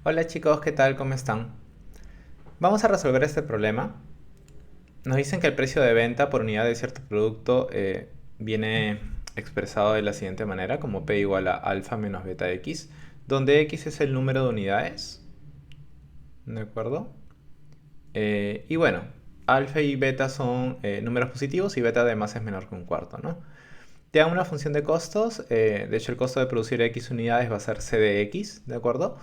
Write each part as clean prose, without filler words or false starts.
Hola chicos, ¿qué tal? ¿Cómo están? Vamos a resolver este problema. Nos dicen que el precio de venta por unidad de cierto producto viene expresado de la siguiente manera, como P igual a alfa menos beta X, donde X es el número de unidades, ¿de acuerdo? Y bueno, alfa y beta son números positivos y beta además es menor que un cuarto, ¿no? Te dan una función de costos, de hecho el costo de producir X unidades va a ser C de X, ¿de acuerdo?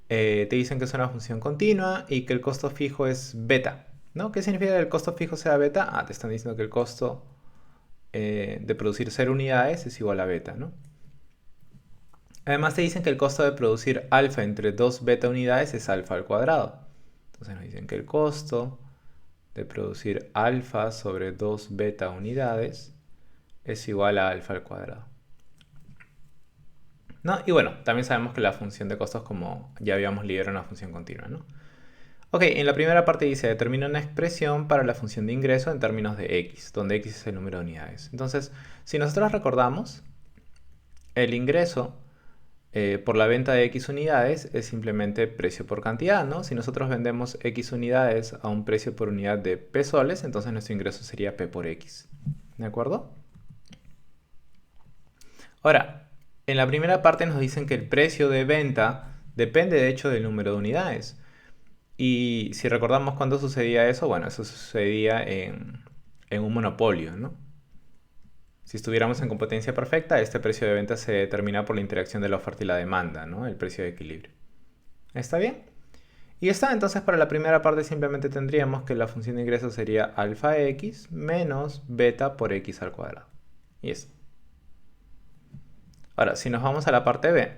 Te dicen que es una función continua y que el costo fijo es beta, ¿no? ¿Qué significa que el costo fijo sea beta? Ah, te están diciendo que el costo de producir 0 unidades es igual a beta, ¿no? Además te dicen que el costo de producir alfa entre 2 beta unidades es alfa al cuadrado. Entonces nos dicen que el costo de producir alfa sobre 2 beta unidades es igual a alfa al cuadrado, ¿no? Y bueno, también sabemos que la función de costos, como ya habíamos leído, era una función continua, ¿no? Ok, en la primera parte dice, determina una expresión para la función de ingreso en términos de x, donde x es el número de unidades. Entonces, si nosotros recordamos, el ingreso por la venta de x unidades es simplemente precio por cantidad, ¿no? Si nosotros vendemos x unidades a un precio por unidad de p soles, entonces nuestro ingreso sería p por x. ¿De acuerdo? Ahora, en la primera parte nos dicen que el precio de venta depende de hecho del número de unidades. Y si recordamos cuándo sucedía eso, bueno, eso sucedía en un monopolio, ¿no? Si estuviéramos en competencia perfecta, este precio de venta se determina por la interacción de la oferta y la demanda, ¿no? El precio de equilibrio. ¿Está bien? Y está, entonces para la primera parte simplemente tendríamos que la función de ingreso sería alfa x menos beta por x al cuadrado. Y eso. Ahora, si nos vamos a la parte B,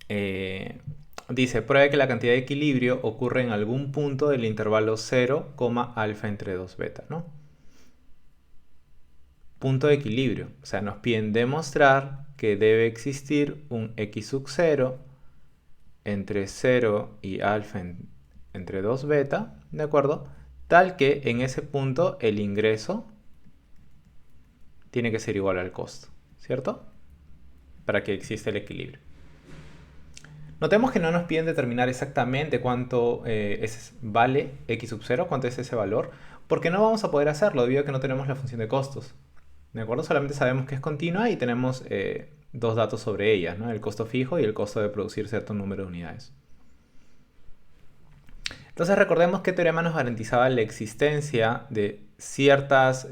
eh, dice, prueba que la cantidad de equilibrio ocurre en algún punto del intervalo 0, alfa entre 2 beta, ¿no? Punto de equilibrio. O sea, nos piden demostrar que debe existir un x sub 0 entre 0 y alfa entre 2 beta, ¿de acuerdo? Tal que en ese punto el ingreso tiene que ser igual al costo, ¿cierto? Para que exista el equilibrio. Notemos que no nos piden determinar exactamente cuánto vale x sub 0, cuánto es ese valor, porque no vamos a poder hacerlo debido a que no tenemos la función de costos. ¿De acuerdo? Solamente sabemos que es continua y tenemos dos datos sobre ella, ¿no? El costo fijo y el costo de producir cierto número de unidades. Entonces recordemos que teorema nos garantizaba la existencia de ciertos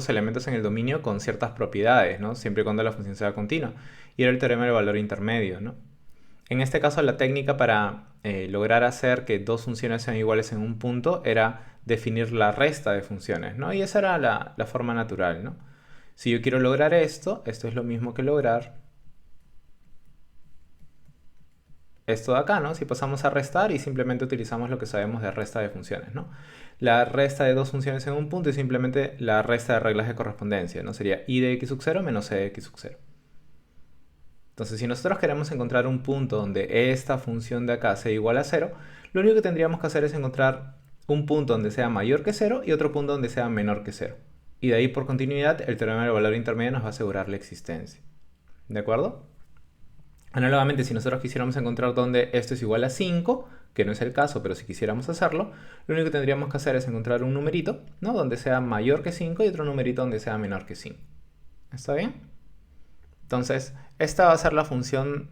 elementos en el dominio con ciertas propiedades, ¿no? Siempre y cuando la función sea continua. Y era el teorema del valor intermedio, ¿no? En este caso, la técnica para lograr hacer que dos funciones sean iguales en un punto era definir la resta de funciones, ¿no? Y esa era la forma natural, ¿no? Si yo quiero lograr esto es lo mismo que lograr esto de acá, ¿no? Si pasamos a restar y simplemente utilizamos lo que sabemos de resta de funciones, ¿no? La resta de dos funciones en un punto es simplemente la resta de reglas de correspondencia, ¿no? Sería i de x sub 0 menos c de x sub 0. Entonces, si nosotros queremos encontrar un punto donde esta función de acá sea igual a 0, lo único que tendríamos que hacer es encontrar un punto donde sea mayor que 0 y otro punto donde sea menor que 0. Y de ahí, por continuidad, el teorema del valor intermedio nos va a asegurar la existencia. ¿De acuerdo? Análogamente, si nosotros quisiéramos encontrar donde esto es igual a 5, que no es el caso, pero si quisiéramos hacerlo, lo único que tendríamos que hacer es encontrar un numerito, ¿no? Donde sea mayor que 5 y otro numerito donde sea menor que 5. ¿Está bien? Entonces, esta va a ser la función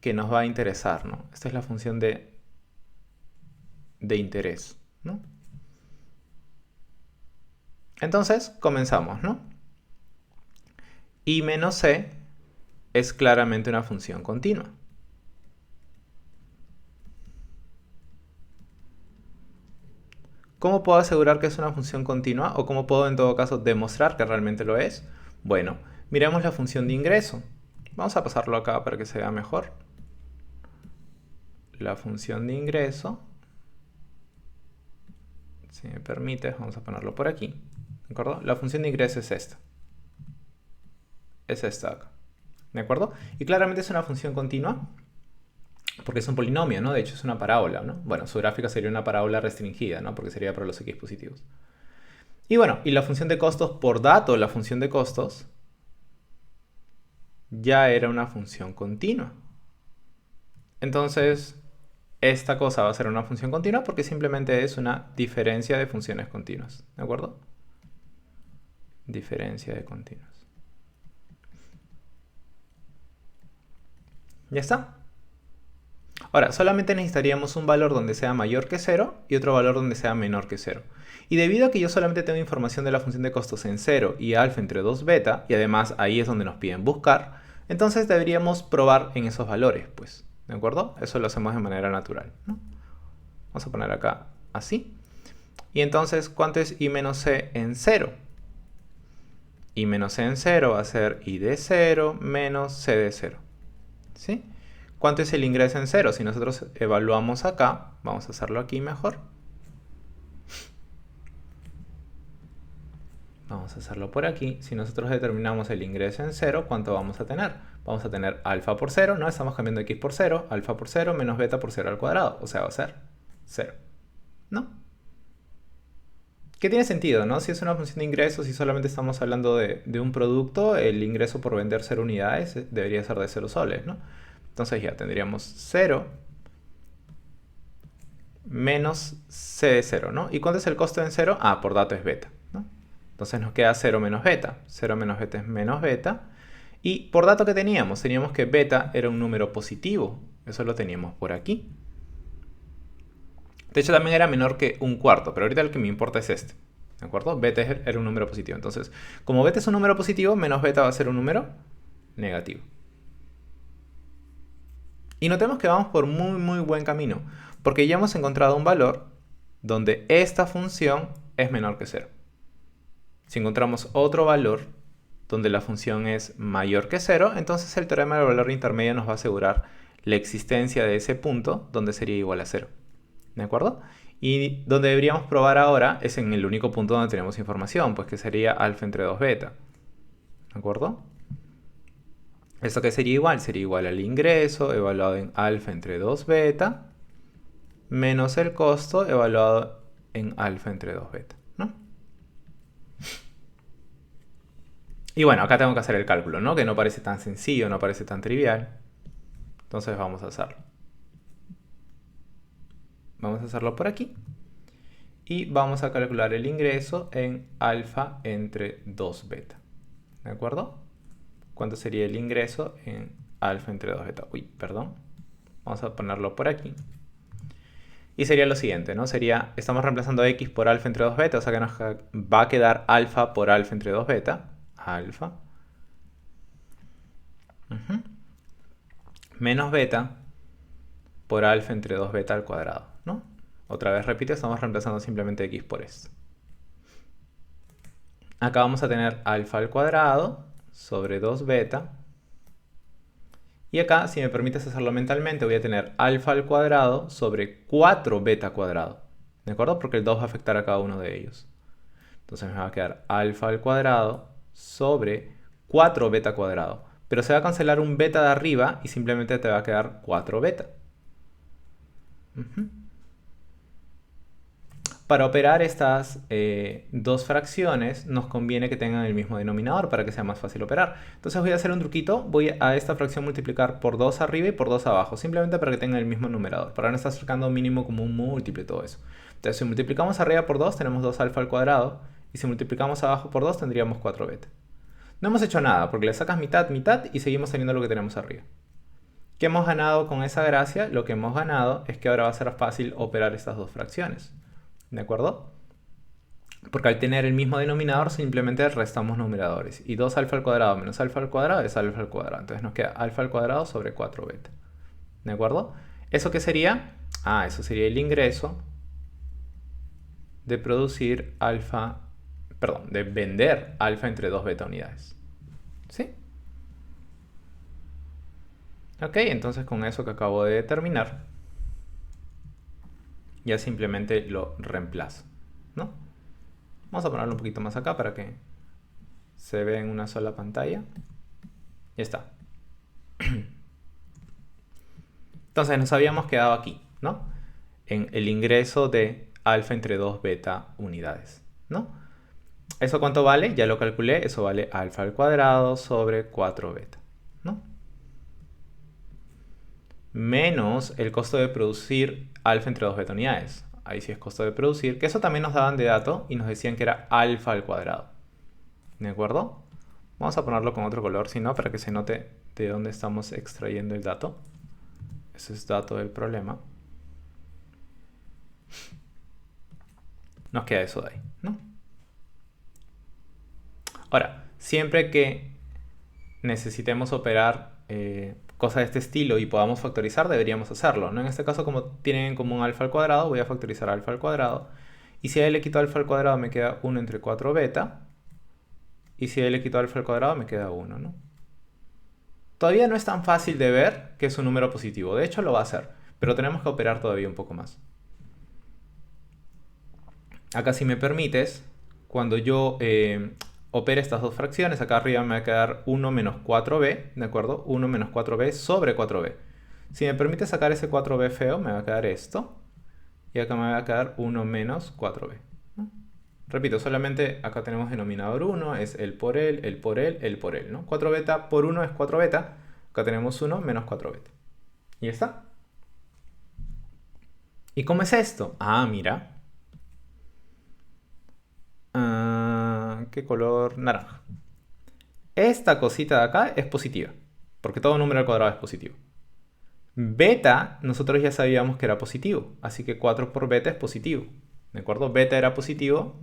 que nos va a interesar, ¿no? Esta es la función de interés, ¿no? Entonces, comenzamos, ¿no? I menos c es claramente una función continua. ¿Cómo puedo asegurar que es una función continua? ¿O cómo puedo en todo caso demostrar que realmente lo es? Bueno, miremos la función de ingreso. Vamos a pasarlo acá para que se vea mejor. La función de ingreso, si me permites, vamos a ponerlo por aquí. ¿De acuerdo? La función de ingreso es esta. Es esta acá. ¿De acuerdo? Y claramente es una función continua porque es un polinomio, ¿no? De hecho es una parábola, ¿no? Bueno, su gráfica sería una parábola restringida, ¿no? Porque sería para los x positivos. Y bueno, y la función de costos por dato, la función de costos, ya era una función continua. Entonces, esta cosa va a ser una función continua porque simplemente es una diferencia de funciones continuas. ¿De acuerdo? Diferencia de continuas. ¿Ya está? Ahora, solamente necesitaríamos un valor donde sea mayor que 0 y otro valor donde sea menor que 0. Y debido a que yo solamente tengo información de la función de costos en 0 y alfa entre 2 beta, y además ahí es donde nos piden buscar, entonces deberíamos probar en esos valores, pues. ¿De acuerdo? Eso lo hacemos de manera natural, ¿no? Vamos a poner acá así. Y entonces, ¿cuánto es i menos c en 0? I menos c en 0 va a ser i de 0 menos c de 0. ¿Sí? ¿Cuánto es el ingreso en 0? Si nosotros evaluamos acá, vamos a hacerlo aquí mejor. Vamos a hacerlo por aquí. Si nosotros determinamos el ingreso en 0, ¿cuánto vamos a tener? Vamos a tener alfa por 0, ¿no? Estamos cambiando x por 0, alfa por 0 menos beta por 0 al cuadrado. O sea, va a ser 0. ¿No? ¿Qué tiene sentido, no? Si es una función de ingresos y solamente estamos hablando de un producto, el ingreso por vender 0 unidades debería ser de 0 soles, ¿no? Entonces ya tendríamos 0 menos c de 0, ¿no? ¿Y cuánto es el costo en 0? Ah, por dato es beta, ¿no? Entonces nos queda 0 menos beta. 0 menos beta es menos beta. Y por dato que teníamos que beta era un número positivo. Eso lo teníamos por aquí. De hecho, también era menor que un cuarto, pero ahorita el que me importa es este. ¿De acuerdo? Beta era un número positivo. Entonces, como beta es un número positivo, menos beta va a ser un número negativo. Y notemos que vamos por muy buen camino, porque ya hemos encontrado un valor donde esta función es menor que 0. Si encontramos otro valor donde la función es mayor que 0, entonces el teorema del valor intermedio nos va a asegurar la existencia de ese punto donde sería igual a 0. ¿De acuerdo? Y donde deberíamos probar ahora es en el único punto donde tenemos información, pues que sería alfa entre 2 beta. ¿De acuerdo? ¿Esto qué sería igual? Sería igual al ingreso evaluado en alfa entre 2 beta menos el costo evaluado en alfa entre 2 beta, ¿no? Y bueno, acá tengo que hacer el cálculo, ¿no? Que no parece tan sencillo, no parece tan trivial. Entonces vamos a hacerlo. Vamos a hacerlo por aquí. Y vamos a calcular el ingreso en alfa entre 2 beta. ¿De acuerdo? ¿Cuánto sería el ingreso en alfa entre 2 beta? Uy, perdón. Vamos a ponerlo por aquí. Y sería lo siguiente, ¿no? Sería, estamos reemplazando x por alfa entre 2 beta, o sea que nos va a quedar alfa por alfa entre 2 beta. Alfa. Menos beta por alfa entre 2 beta al cuadrado, ¿no? Otra vez repito, estamos reemplazando simplemente x por esto. Acá vamos a tener alfa al cuadrado sobre 2 beta. Y acá, si me permites hacerlo mentalmente, voy a tener alfa al cuadrado sobre 4 beta cuadrado. ¿De acuerdo? Porque el 2 va a afectar a cada uno de ellos. Entonces me va a quedar alfa al cuadrado sobre 4 beta cuadrado. Pero se va a cancelar un beta de arriba y simplemente te va a quedar 4 beta. Para operar estas dos fracciones nos conviene que tengan el mismo denominador para que sea más fácil operar. Entonces voy a hacer un truquito, voy a esta fracción multiplicar por 2 arriba y por 2 abajo, simplemente para que tengan el mismo numerador, para no estar sacando mínimo como un múltiplo y todo eso. Entonces si multiplicamos arriba por 2 tenemos 2 alfa al cuadrado y si multiplicamos abajo por 2 tendríamos 4 beta. No hemos hecho nada porque le sacas mitad, mitad y seguimos teniendo lo que tenemos arriba. ¿Qué hemos ganado con esa gracia? Lo que hemos ganado es que ahora va a ser fácil operar estas dos fracciones. ¿De acuerdo? Porque al tener el mismo denominador simplemente restamos numeradores. Y 2 alfa al cuadrado menos alfa al cuadrado es alfa al cuadrado. Entonces nos queda alfa al cuadrado sobre 4 beta. ¿De acuerdo? ¿Eso qué sería? Ah, eso sería el ingreso de producir alfa, perdón, de vender alfa entre 2 beta unidades. ¿Sí? Ok, entonces con eso que acabo de determinar, ya simplemente lo reemplazo, ¿no? Vamos a ponerlo un poquito más acá para que se vea en una sola pantalla. Ya está. Entonces nos habíamos quedado aquí, ¿no? En el ingreso de alfa entre 2 beta unidades, ¿no? ¿Eso cuánto vale? Ya lo calculé. Eso vale alfa al cuadrado sobre 4 beta, ¿no? menos el costo de producir alfa entre dos beta unidades. Ahí sí es costo de producir, que eso también nos daban de dato y nos decían que era alfa al cuadrado. ¿De acuerdo? Vamos a ponerlo con otro color, si no, para que se note de dónde estamos extrayendo el dato. Ese es dato del problema. Nos queda eso de ahí, ¿no? Ahora, siempre que necesitemos operar cosas de este estilo y podamos factorizar, deberíamos hacerlo, ¿no? En este caso, como tienen en común alfa al cuadrado, voy a factorizar alfa al cuadrado. Y si a él le quito alfa al cuadrado, me queda 1 entre 4 beta. Y si a él le quito alfa al cuadrado, me queda 1, ¿no? Todavía no es tan fácil de ver que es un número positivo. De hecho, lo va a hacer. Pero tenemos que operar todavía un poco más. Acá, si me permites, cuando yo opere estas dos fracciones, acá arriba me va a quedar 1 menos 4b, ¿de acuerdo? 1 menos 4b sobre 4b. Si me permite sacar ese 4b feo, me va a quedar esto. Y acá me va a quedar 1 menos 4b. ¿No? Repito, solamente acá tenemos denominador 1, es el por él, el por él, el por él, ¿no? 4 beta por 1 es 4 beta. Acá tenemos 1 menos 4 beta. Y ya está. ¿Y cómo es esto? Ah, mira. ¿Qué color? Naranja. Esta cosita de acá es positiva, porque todo número al cuadrado es positivo. Beta, nosotros ya sabíamos que era positivo, así que 4 por beta es positivo. ¿De acuerdo? Beta era positivo,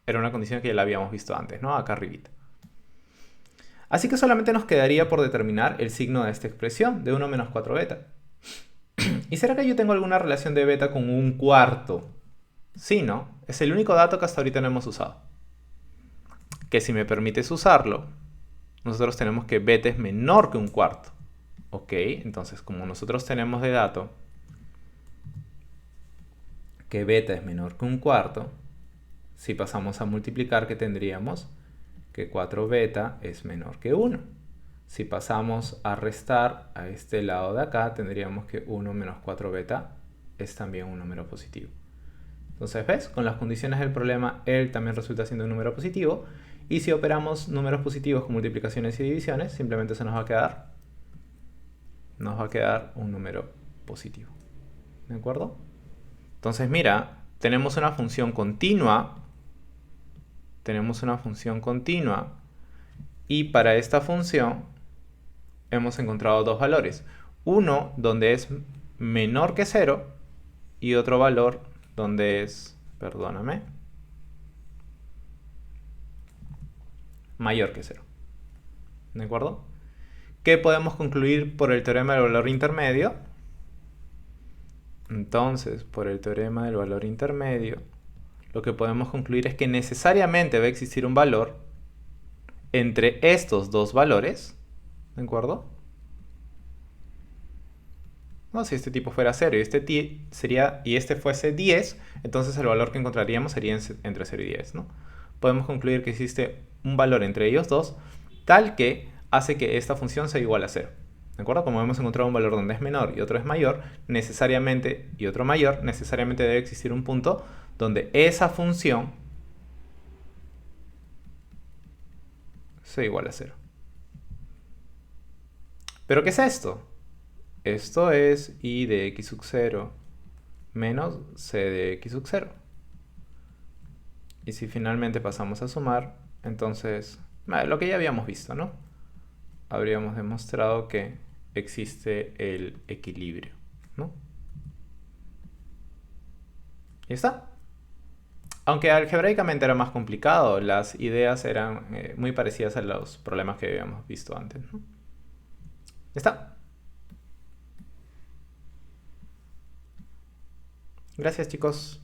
era una condición que ya la habíamos visto antes, ¿no? Acá arribita. Así que solamente nos quedaría por determinar el signo de esta expresión, de 1 menos 4 beta. ¿Y será que yo tengo alguna relación de beta con un cuarto? Sí, ¿no? Es el único dato que hasta ahorita no hemos usado. Que si me permites usarlo, nosotros tenemos que beta es menor que un cuarto. Ok, entonces como nosotros tenemos de dato que beta es menor que un cuarto, si pasamos a multiplicar, ¿qué tendríamos? Que 4 beta es menor que 1. Si pasamos a restar a este lado de acá, tendríamos que 1 menos 4 beta es también un número positivo. Entonces, ¿ves? Con las condiciones del problema, él también resulta siendo un número positivo. Y si operamos números positivos con multiplicaciones y divisiones, simplemente se nos va a quedar un número positivo. ¿De acuerdo? Entonces, mira, tenemos una función continua. Y para esta función hemos encontrado dos valores. Uno donde es menor que 0 y otro valor donde es, perdóname, mayor que 0. ¿De acuerdo? ¿Qué podemos concluir por el teorema del valor intermedio? Entonces, por el teorema del valor intermedio, lo que podemos concluir es que necesariamente va a existir un valor entre estos dos valores, ¿de acuerdo? No, si este tipo fuera 0 y este fuese 10, entonces el valor que encontraríamos sería entre 0 y 10, ¿no? Podemos concluir que existe un valor entre ellos dos tal que hace que esta función sea igual a 0. ¿De acuerdo? Como hemos encontrado un valor donde es menor y otro es mayor, necesariamente, y otro mayor, necesariamente debe existir un punto donde esa función sea igual a 0. ¿Pero qué es esto? Esto es y de x sub 0 menos c de x sub 0. Y si finalmente pasamos a sumar, entonces, lo que ya habíamos visto, ¿no? Habríamos demostrado que existe el equilibrio, ¿no? Y está. Aunque algebraicamente era más complicado, las ideas eran muy parecidas a los problemas que habíamos visto antes, ¿no? Ya está. Gracias, chicos.